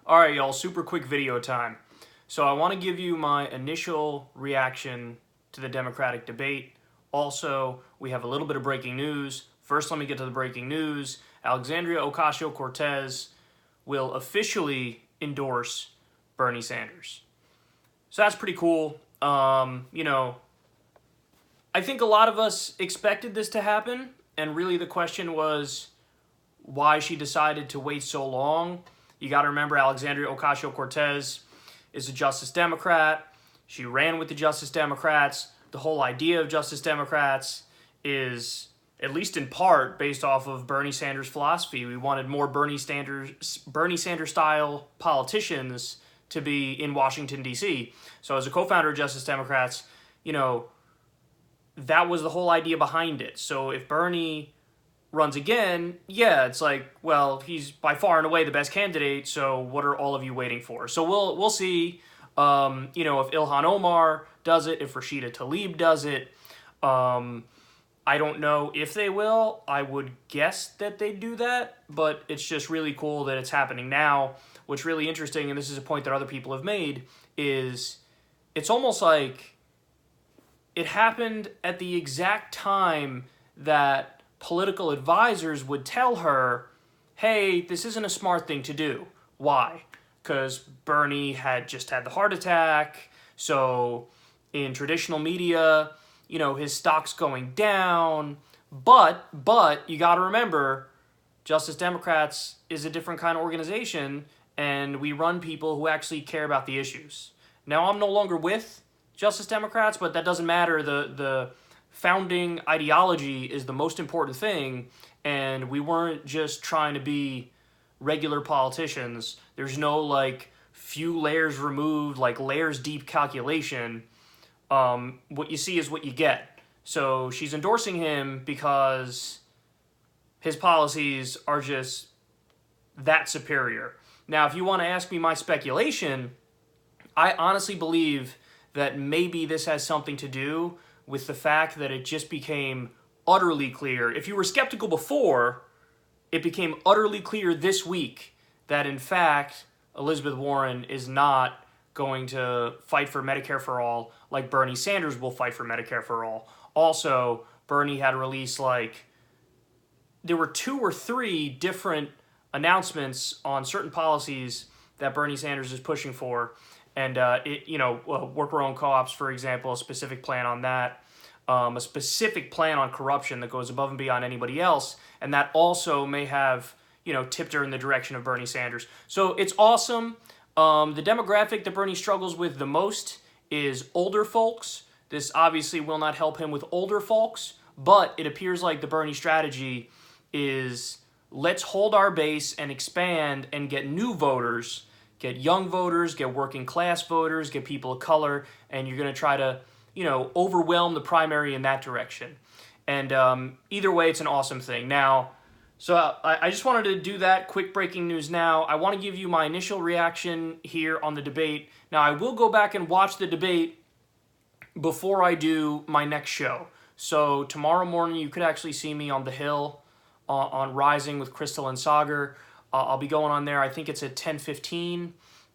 Alright, y'all, super quick video time. So I want to give you my initial reaction to the Democratic debate. Also, we have a little bit of breaking news. First, let me get to the breaking news. Alexandria Ocasio-Cortez will officially endorse Bernie Sanders. So that's pretty cool. I think a lot of us expected this to happen, and really the question was why she decided to wait so long. You got to remember, Alexandria Ocasio-Cortez is a Justice Democrat. She ran with the Justice Democrats. The whole idea of Justice Democrats is, at least in part, based off of Bernie Sanders' philosophy. We wanted more Bernie Sanders-style politicians to be in Washington, D.C. So as a co-founder of Justice Democrats, that was the whole idea behind it. So if Bernie runs again, yeah, it's like, well, he's by far and away the best candidate, so what are all of you waiting for? So we'll see, if Ilhan Omar does it, if Rashida Tlaib does it. I don't know if they will. I would guess that they do that, but it's just really cool that it's happening now. What's really interesting, and this is a point that other people have made, is it's almost like it happened at the exact time that political advisors would tell her, hey, this isn't a smart thing to do. Why? Because Bernie had just had the heart attack, so in traditional media, his stock's going down, but you got to remember, Justice Democrats is a different kind of organization, and we run people who actually care about the issues. Now, I'm no longer with Justice Democrats, but that doesn't matter. The founding ideology is the most important thing, and we weren't just trying to be regular politicians. There's no few layers removed, layers deep calculation. What you see is what you get. So she's endorsing him because his policies are just that superior. Now, if you want to ask me my speculation, I honestly believe that maybe this has something to do with the fact that it just became utterly clear. If you were skeptical before, it became utterly clear this week that, in fact, Elizabeth Warren is not going to fight for Medicare for all like Bernie Sanders will fight for Medicare for all. Also, Bernie had released, there were 2 or 3 different announcements on certain policies that Bernie Sanders is pushing for. And, worker-owned co-ops, for example, a specific plan on that, a specific plan on corruption that goes above and beyond anybody else, and that also may have, tipped her in the direction of Bernie Sanders. So it's awesome. The demographic that Bernie struggles with the most is older folks. This obviously will not help him with older folks, but it appears like the Bernie strategy is let's hold our base and expand and get new voters, get young voters, get working class voters, get people of color, and you're going to try to, overwhelm the primary in that direction. And either way, it's an awesome thing. Now, so I just wanted to do that quick breaking news now. I want to give you my initial reaction here on the debate. Now, I will go back and watch the debate before I do my next show. So tomorrow morning, you could actually see me on the Hill on Rising with Crystal and Sagar. I'll be going on there. I think it's at 10:15.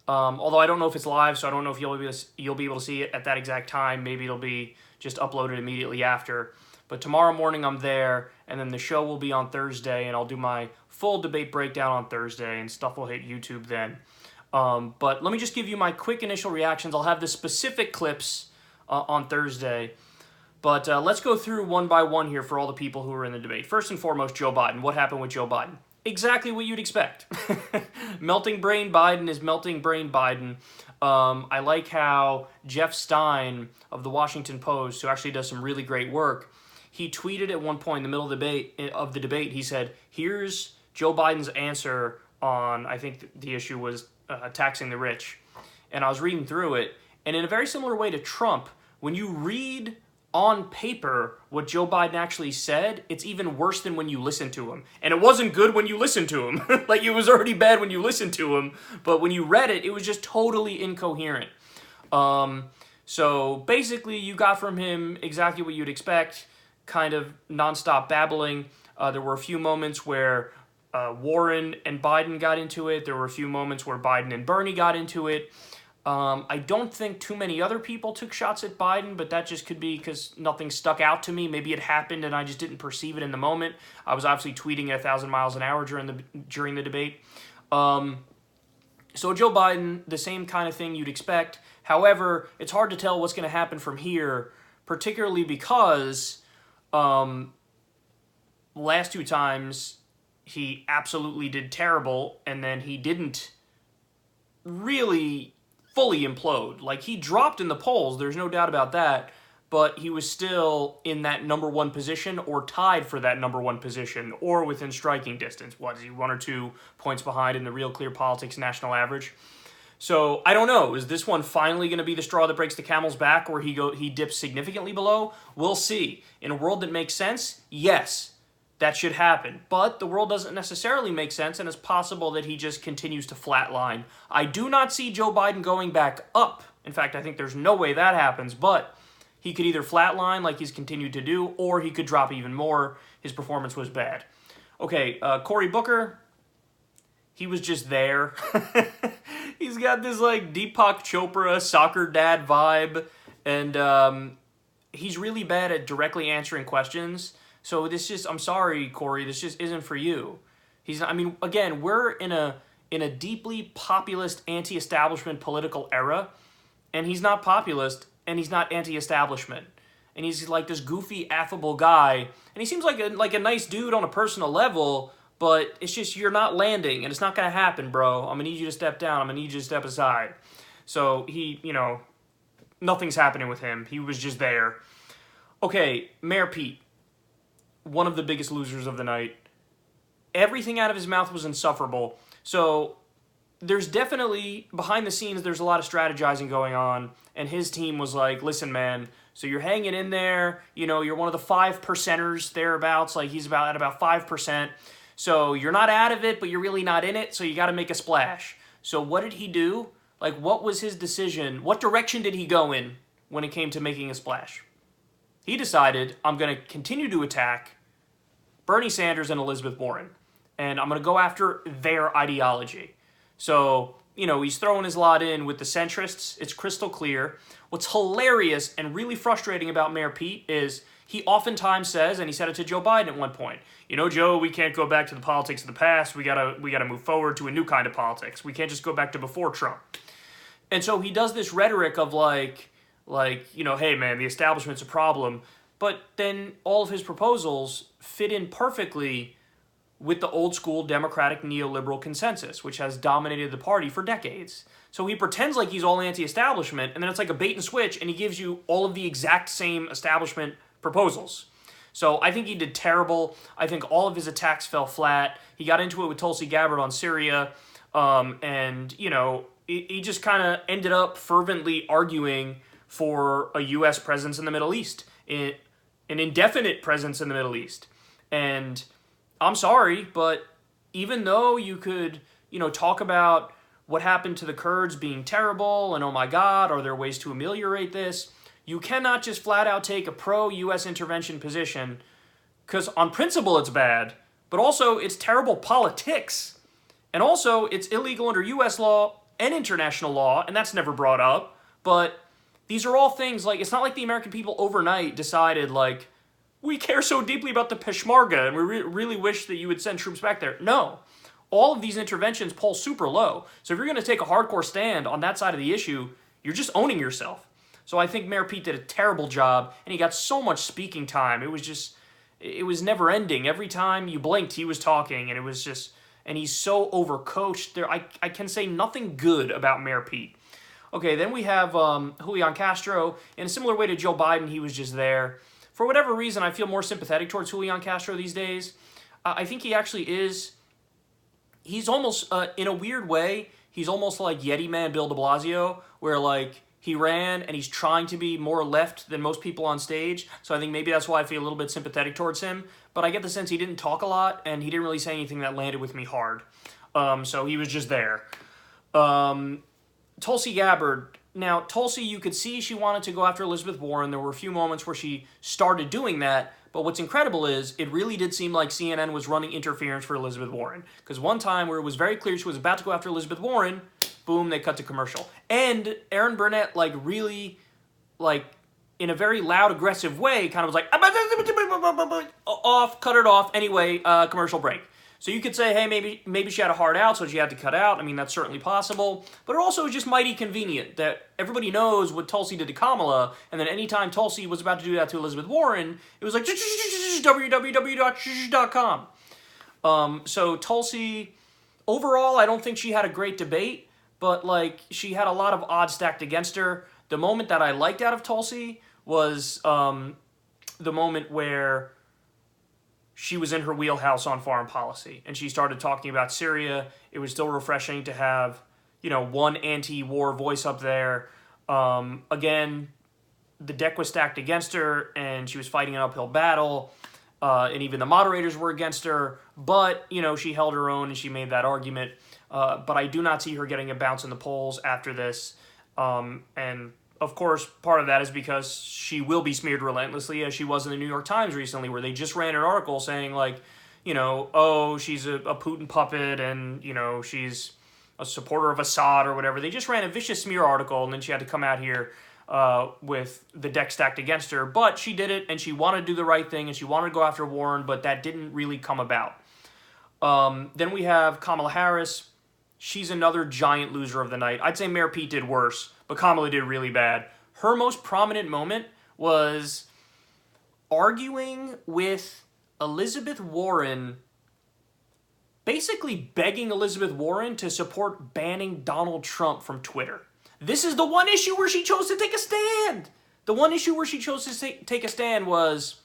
Although I don't know if it's live, so I don't know if you'll be able to see it at that exact time. Maybe it'll be just uploaded immediately after. But tomorrow morning I'm there, and then the show will be on Thursday, and I'll do my full debate breakdown on Thursday, and stuff will hit YouTube then. But let me just give you my quick initial reactions. I'll have the specific clips on Thursday. But let's go through one by one here for all the people who are in the debate. First and foremost, Joe Biden. What happened with Joe Biden? Exactly what you'd expect. Melting brain Biden is melting brain Biden. I like how Jeff Stein of the Washington Post, who actually does some really great work, he tweeted at one point in the middle of the debate, he said, here's Joe Biden's answer on, I think the issue was taxing the rich. And I was reading through it, and in a very similar way to Trump, when you read on paper what Joe Biden actually said, it's even worse than when you listen to him. And it wasn't good when you listened to him. It was already bad when you listened to him, but when you read it, it was just totally incoherent. So basically, you got from him exactly what you'd expect, kind of nonstop babbling. There were a few moments where Warren and Biden got into it. There were a few moments where Biden and Bernie got into it. I don't think too many other people took shots at Biden, but that just could be because nothing stuck out to me. Maybe it happened and I just didn't perceive it in the moment. I was obviously tweeting at 1,000 miles an hour during the debate. So Joe Biden, the same kind of thing you'd expect. However, it's hard to tell what's going to happen from here, particularly because last two times he absolutely did terrible, and then he didn't really fully implode. Like, he dropped in the polls, there's no doubt about that, but he was still in that number one position or tied for that number one position or within striking distance. What, is he 1 or 2 points behind in the Real Clear Politics national average? So I don't know. Is this one finally going to be the straw that breaks the camel's back where he dips significantly below? We'll see. In a world that makes sense, yes, that should happen. But the world doesn't necessarily make sense, and it's possible that he just continues to flatline. I do not see Joe Biden going back up. In fact, I think there's no way that happens, but he could either flatline like he's continued to do, or he could drop even more. His performance was bad. Okay, Cory Booker, he was just there. He's got this like Deepak Chopra soccer dad vibe, and he's really bad at directly answering questions. So I'm sorry, Cory, this just isn't for you. Again, we're in a deeply populist, anti-establishment political era, and he's not populist, and he's not anti-establishment. And he's like this goofy, affable guy, and he seems like a nice dude on a personal level, but it's just you're not landing, and it's not going to happen, bro. I'm going to need you to step down. I'm going to need you to step aside. So nothing's happening with him. He was just there. Okay, Mayor Pete, one of the biggest losers of the night. Everything out of his mouth was insufferable. So there's definitely, behind the scenes, there's a lot of strategizing going on, and his team was like, listen, man, so you're hanging in there, you're one of the 5%ers thereabouts, like he's at about 5%, so you're not out of it, but you're really not in it, so you got to make a splash. So what did he do? Like, what was his decision? What direction did he go in when it came to making a splash? He decided, I'm going to continue to attack Bernie Sanders and Elizabeth Warren, and I'm going to go after their ideology. So, he's throwing his lot in with the centrists. It's crystal clear. What's hilarious and really frustrating about Mayor Pete is he oftentimes says, and he said it to Joe Biden at one point, Joe, we can't go back to the politics of the past. We gotta move forward to a new kind of politics. We can't just go back to before Trump. And so he does this rhetoric of like, hey man, the establishment's a problem. But then all of his proposals fit in perfectly with the old school Democratic neoliberal consensus, which has dominated the party for decades. So he pretends like he's all anti-establishment, and then it's like a bait and switch, and he gives you all of the exact same establishment proposals. So I think he did terrible. I think all of his attacks fell flat. He got into it with Tulsi Gabbard on Syria, and, he just kind of ended up fervently arguing for a U.S. presence in the Middle East, an indefinite presence in the Middle East. And I'm sorry, but even though you could, talk about what happened to the Kurds being terrible and oh my God, are there ways to ameliorate this? You cannot just flat out take a pro-U.S. intervention position because on principle it's bad, but also it's terrible politics. And also it's illegal under U.S. law and international law, and that's never brought up. But these are all things like, it's not like the American people overnight decided like, we care so deeply about the Peshmerga and we really wish that you would send troops back there. No. All of these interventions pull super low. So if you're going to take a hardcore stand on that side of the issue, you're just owning yourself. So I think Mayor Pete did a terrible job, and he got so much speaking time. It was never ending. Every time you blinked, he was talking, and and he's so overcoached. I can say nothing good about Mayor Pete. Okay, then we have Julian Castro. In a similar way to Joe Biden, he was just there. For whatever reason, I feel more sympathetic towards Julian Castro these days. I think he actually is. He's almost, in a weird way, he's almost like Yeti Man Bill de Blasio, where like he ran and he's trying to be more left than most people on stage. So I think maybe that's why I feel a little bit sympathetic towards him. But I get the sense he didn't talk a lot and he didn't really say anything that landed with me hard. So he was just there. Tulsi Gabbard. Now, Tulsi, you could see she wanted to go after Elizabeth Warren. There were a few moments where she started doing that, But what's incredible is it really did seem like CNN was running interference for Elizabeth Warren. Because one time where it was very clear she was about to go after Elizabeth Warren, boom, they cut to commercial. And Aaron Burnett, like, really, like, in a very loud, aggressive way, kind of was like, off, cut it off. Anyway, commercial break. So you could say, hey, maybe she had a hard out, so she had to cut out. I mean, that's certainly possible. But it also is just mighty convenient that everybody knows what Tulsi did to Kamala, and then anytime Tulsi was about to do that to Elizabeth Warren, it was like, www.com. So Tulsi, overall, I don't think she had a great debate, but, like, she had a lot of odds stacked against her. The moment that I liked out of Tulsi was the moment where she was in her wheelhouse on foreign policy, and she started talking about Syria. It was still refreshing to have, one anti-war voice up there. Again, the deck was stacked against her, and she was fighting an uphill battle, and even the moderators were against her, but, she held her own, and she made that argument. But I do not see her getting a bounce in the polls after this, and of course, part of that is because she will be smeared relentlessly, as she was in the New York Times recently, where they just ran an article saying, like, oh, she's a Putin puppet, and, she's a supporter of Assad or whatever. They just ran a vicious smear article, and then she had to come out here with the deck stacked against her. But she did it, and she wanted to do the right thing, and she wanted to go after Warren, but that didn't really come about. Then we have Kamala Harris. She's another giant loser of the night. I'd say Mayor Pete did worse, but Kamala did really bad. Her most prominent moment was arguing with Elizabeth Warren, basically begging Elizabeth Warren to support banning Donald Trump from Twitter. This is the one issue where she chose to take a stand. The one issue where she chose to take a stand was,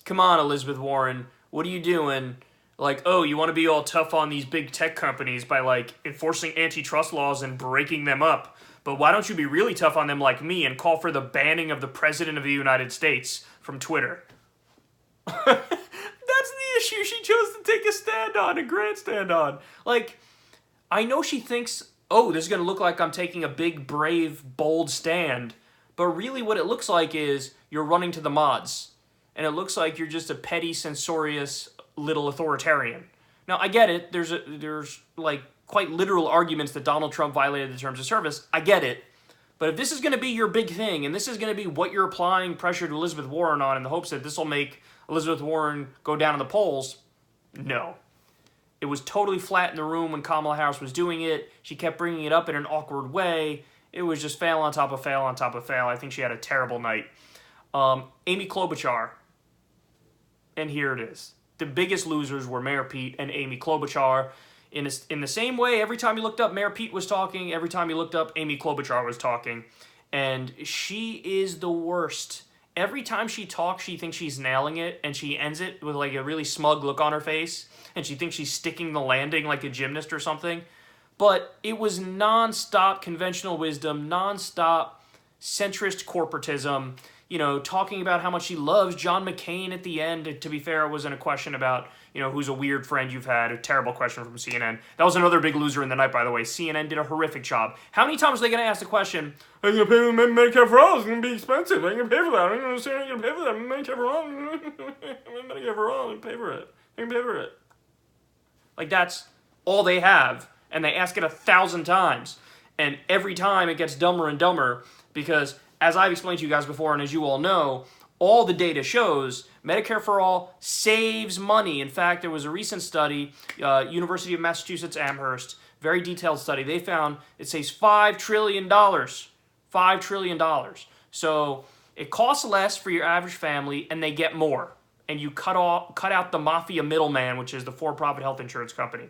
come on, Elizabeth Warren, what are you doing? Like, oh, you want to be all tough on these big tech companies by, like, enforcing antitrust laws and breaking them up. But why don't you be really tough on them like me and call for the banning of the President of the United States from Twitter? That's the issue she chose to take a stand on, a grandstand on. Like, I know she thinks, oh, this is going to look like I'm taking a big, brave, bold stand. But really what it looks like is you're running to the mods. And it looks like you're just a petty, censorious little authoritarian. Now, I get it. There's like quite literal arguments that Donald Trump violated the terms of service. I get it. But if this is going to be your big thing, and this is going to be what you're applying pressure to Elizabeth Warren on in the hopes that this will make Elizabeth Warren go down in the polls, no. It was totally flat in the room when Kamala Harris was doing it. She kept bringing it up in an awkward way. It was just fail on top of fail on top of fail. I think she had a terrible night. Amy Klobuchar. And here it is. The biggest losers were Mayor Pete and Amy Klobuchar. In the same way, every time you looked up, Mayor Pete was talking. Every time you looked up, Amy Klobuchar was talking. And she is the worst. Every time she talks, she thinks she's nailing it, and she ends it with like a really smug look on her face, and she thinks she's sticking the landing like a gymnast or something. But it was nonstop conventional wisdom, nonstop centrist corporatism, talking about how much she loves John McCain at the end. To be fair, it wasn't a question about, who's a weird friend you've had. A terrible question from CNN. That was another big loser in the night, by the way. CNN did a horrific job. How many times are they going to ask the question, are you going to pay for Medicare for all? It's going to be expensive. I'm going to pay for that. I'm going to pay for that. Medicare for all. Medicare for all. I'm going to pay for it. I'm going to pay for it. Like, that's all they have. And they ask it 1,000 times. And every time it gets dumber and dumber because, as I've explained to you guys before, and as you all know, all the data shows Medicare for All saves money. In fact, there was a recent study, University of Massachusetts Amherst, very detailed study. They found it saves $5 trillion. $5 trillion. So it costs less for your average family, and they get more. And you cut out the mafia middleman, which is the for-profit health insurance company.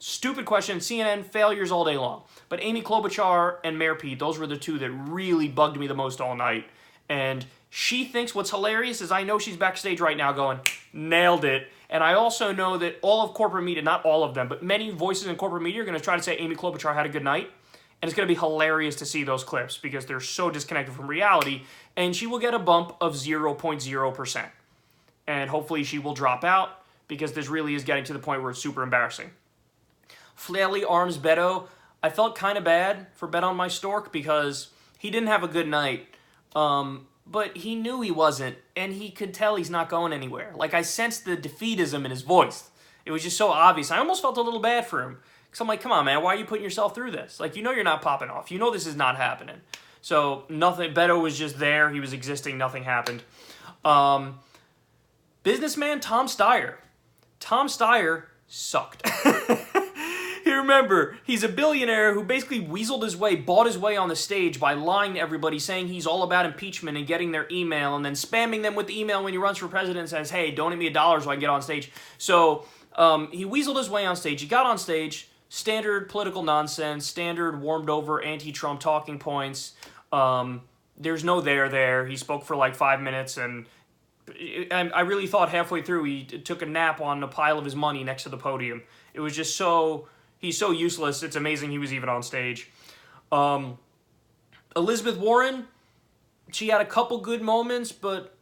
Stupid question. CNN failures all day long. But Amy Klobuchar and Mayor Pete, those were the two that really bugged me the most all night. And she thinks what's hilarious is I know she's backstage right now going, nailed it. And I also know that all of corporate media, not all of them, but many voices in corporate media are going to try to say Amy Klobuchar had a good night. And it's going to be hilarious to see those clips because they're so disconnected from reality. And she will get a bump of 0.0%. And hopefully she will drop out because this really is getting to the point where it's super embarrassing. Flaily Arms Beto, I felt kind of bad for Bet on My Stork because he didn't have a good night. but he knew he wasn't, and he could tell he's not going anywhere. Like, I sensed the defeatism in his voice. It was just so obvious. I almost felt a little bad for him. Because I'm like, come on, man, why are you putting yourself through this? Like, you know you're not popping off. You know this is not happening. So, nothing, Beto was just there. He was existing. Nothing happened. Businessman Tom Steyer. Tom Steyer sucked. You remember, he's a billionaire who basically weaseled his way, bought his way on the stage by lying to everybody, saying he's all about impeachment and getting their email, and then spamming them with the email when he runs for president and says, hey, donate me $1 so I can get on stage. So he weaseled his way on stage. He got on stage, standard political nonsense, standard warmed-over anti-Trump talking points. There's no there. He spoke for like 5 minutes, and I really thought halfway through he took a nap on a pile of his money next to the podium. It was just so... He's so useless, it's amazing he was even on stage. Elizabeth Warren, she had a couple good moments, but,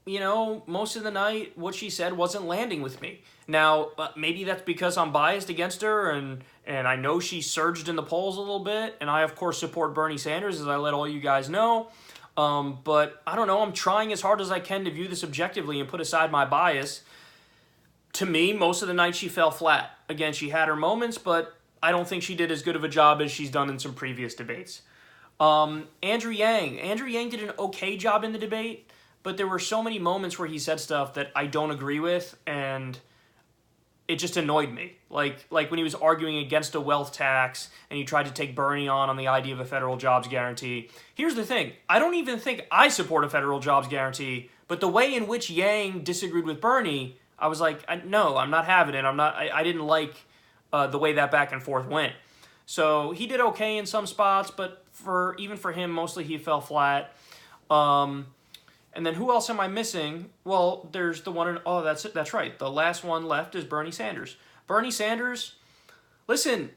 you know, most of the night, what she said wasn't landing with me. Now, maybe that's because I'm biased against her, and I know she surged in the polls a little bit, and I, of course, support Bernie Sanders, as I let all you guys know. But, I don't know, I'm trying as hard as I can to view this objectively and put aside my bias. To me, most of the night she fell flat. Again, she had her moments, but I don't think she did as good of a job as she's done in some previous debates. Andrew Yang. Andrew Yang did an okay job in the debate, but there were so many moments where he said stuff that I don't agree with, and it just annoyed me. Like when he was arguing against a wealth tax, and he tried to take Bernie on the idea of a federal jobs guarantee. Here's the thing. I don't even think I support a federal jobs guarantee, but the way in which Yang disagreed with Bernie... I was like, no, I'm not having it. I didn't like the way that back and forth went. So he did okay in some spots, but even for him, mostly he fell flat. And then who else am I missing? Well, there's the one. That's right. The last one left is Bernie Sanders. Bernie Sanders, listen,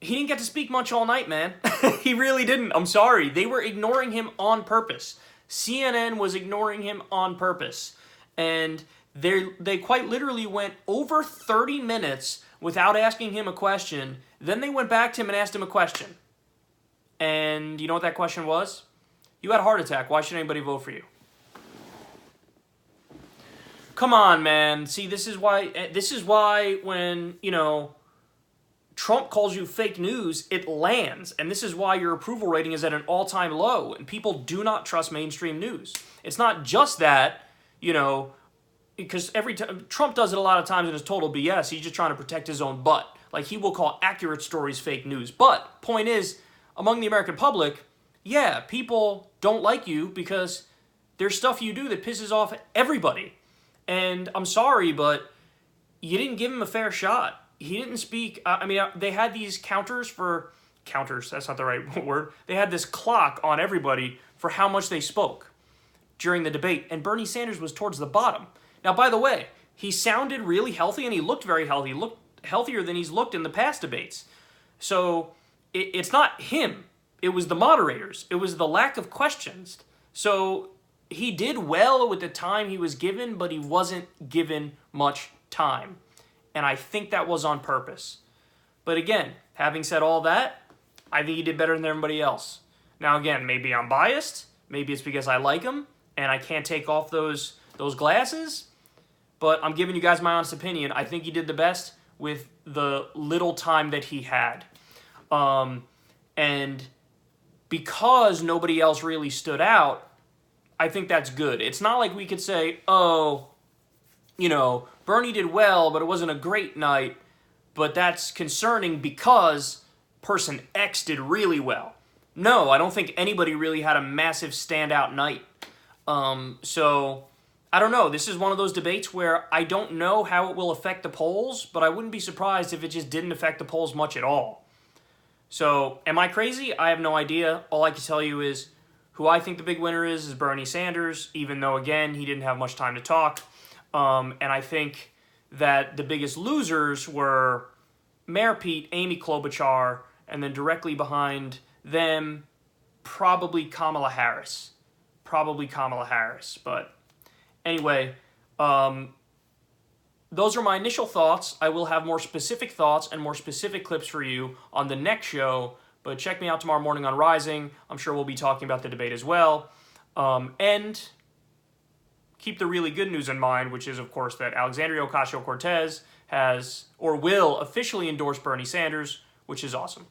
he didn't get to speak much all night, man. He really didn't. I'm sorry. They were ignoring him on purpose. CNN was ignoring him on purpose, and they quite literally went over 30 minutes without asking him a question. Then they went back to him and asked him a question. And you know what that question was? You had a heart attack. Why should anybody vote for you? Come on, man. See, this is why when, you know, Trump calls you fake news, it lands. And this is why your approval rating is at an all-time low. And people do not trust mainstream news. It's not just that, you know... Because every time Trump does it a lot of times and it's total BS. He's just trying to protect his own butt. Like, he will call accurate stories fake news. But point is, among the American public, yeah, people don't like you because there's stuff you do that pisses off everybody. And I'm sorry, but you didn't give him a fair shot. He didn't speak. I mean, they had these counters, that's not the right word. They had this clock on everybody for how much they spoke during the debate. And Bernie Sanders was towards the bottom. Now, by the way, he sounded really healthy and he looked very healthy. He looked healthier than he's looked in the past debates. So it's not him. It was the moderators. It was the lack of questions. So he did well with the time he was given, but he wasn't given much time. And I think that was on purpose. But again, having said all that, I think he did better than everybody else. Now, again, maybe I'm biased. Maybe it's because I like him and I can't take off those glasses. But I'm giving you guys my honest opinion. I think he did the best with the little time that he had. And because nobody else really stood out, I think that's good. It's not like we could say, oh, you know, Bernie did well, but it wasn't a great night. But that's concerning because person X did really well. No, I don't think anybody really had a massive standout night. So... I don't know. This is one of those debates where I don't know how it will affect the polls, but I wouldn't be surprised if it just didn't affect the polls much at all. So, am I crazy? I have no idea. All I can tell you is who I think the big winner is Bernie Sanders, even though, again, he didn't have much time to talk. And I think that the biggest losers were Mayor Pete, Amy Klobuchar, and then directly behind them, probably Kamala Harris. But... Anyway, those are my initial thoughts. I will have more specific thoughts and more specific clips for you on the next show, but check me out tomorrow morning on Rising. I'm sure we'll be talking about the debate as well. And keep the really good news in mind, which is, of course, that Alexandria Ocasio-Cortez has or will officially endorse Bernie Sanders, which is awesome.